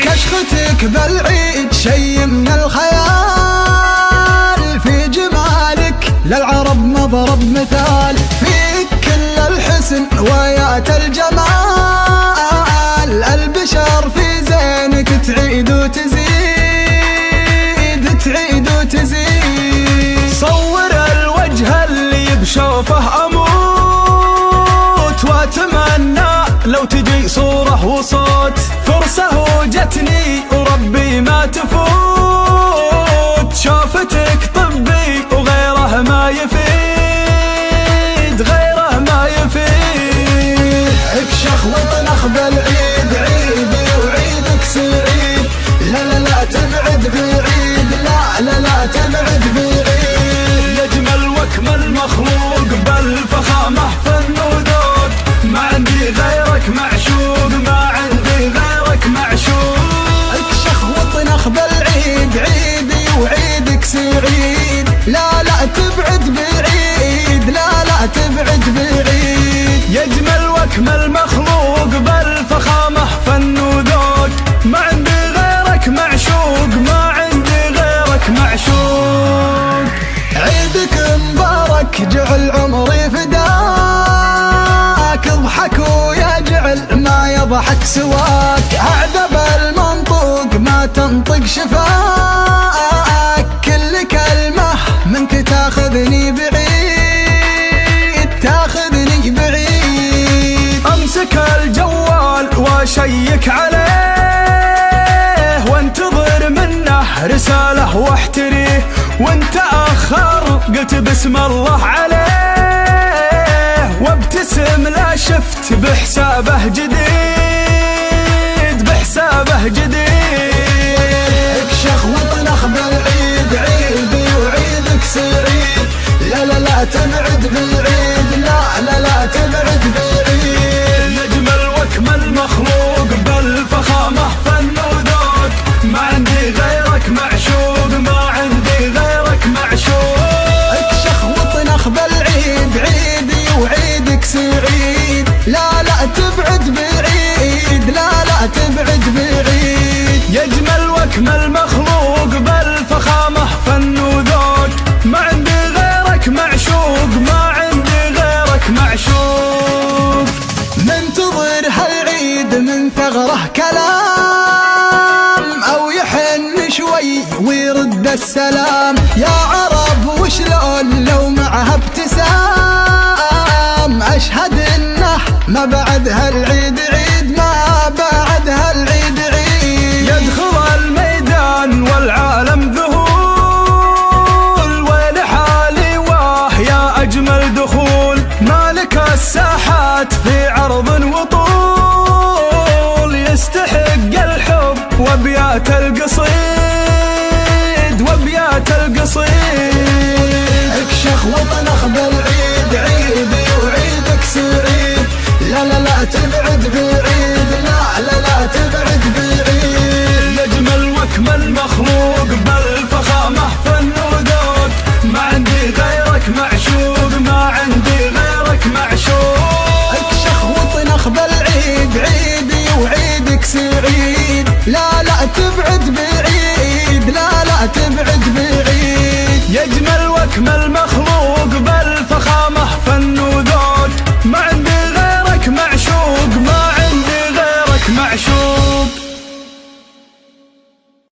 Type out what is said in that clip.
كشختك بالعيد شي من الخيال، في جمالك للعرب مضرب مثال، فيك كل الحسن ويات الجمال، البشر في زينك تعيد وتزيد، تعيد وتزيد. صور الوجه اللي بشوفه اموت، واتمنى لو تجي صورة وصوت، فرصة وجتني وربي ما تفوت، شوفتك طبي وغيره ما يفيد، غيره ما يفيد. اكشخ وطنخ بالعيد عيدي وعيدك سعيد، لا لا لا تبعد بعيد، لا لا لا تبعد بعيد. يجمل واكمل مخلوق بالفخامة فن وذوق، ما عندي غيرك معشوق، ما عندي غيرك معشوق. اكشخ وطنخ بالعيد عيدي وعيدك سعيد، لا لا تبعد بعيد، لا لا تبعد بعيد. يجمل واكمل مخلوق بالفخامة فن وذوق، ما عندي غيرك معشوق، ما عندي غيرك معشوق. عيدك مبارك جعل عمري فداك، اضحك ويا جعل ما يضحك سواك، اعذب المنطوق ما تنطق شفاك، كل كلمة منك تاخذني بعيد، تاخذني بعيد. امسك الجوال واشيك عليه، وانتظر منه رسالة واحتريه، وانت اخر قلت بسم الله عليه، وابتسم لا شفت بحسابه جديد، بحسابه جديد. اكشخ وطنخ بالعيد عيدي وعيدك سعيد، لا لا لا تبعد بعيد، لا لا لا تبعد بعيد. يجمل واكمل مخلوق بالفخامة فن وذوق، ما عندي غيرك معشوق، ما عندي غيرك معشوق. اكشخ وطنخ بالعيد عيدي وعيدك سعيد، لا لا تبعد بعيد، لا لا تبعد بعيد. يجمل واكمل مخلوق بالفخامة فن وذوق، ما عندي غيرك معشوق، ما عندي غيرك معشوق. منتظر هالعيد من ثغره كلام، او يحن شوي ويرد السلام، يا عرب وشلون لو معها ابتسام، اشهد انه ما بعد هالعيد عيد، ما بعد هالعيد عيد. يدخل الميدان والعالم ذهول، ولحالي واه يا اجمل دخول، مالك الساحات في عرض وطول، يستحق الحب وابيات القصيد، وابيات القصيد. اكشخ وطنخ بالعيد عيدي وعيدك سعيد، لا لا لا تبعد بعيد، لا لا لا تبعد بعيد. يجمل واكمل مخلوق بالفخامة فن وذوق، ما عندي غيرك معشوق، ما عندي غيرك معشوق. اكشخ وطنخ بالعيد عيدي وعيدك سعيد، لا لا تبعد بعيد، لا لا تبعد بعيد. يجمل واكمل مخلوق بالفخامة فن وذوق، ما عندي غيرك معشوق، ما عندي غيرك معشوق.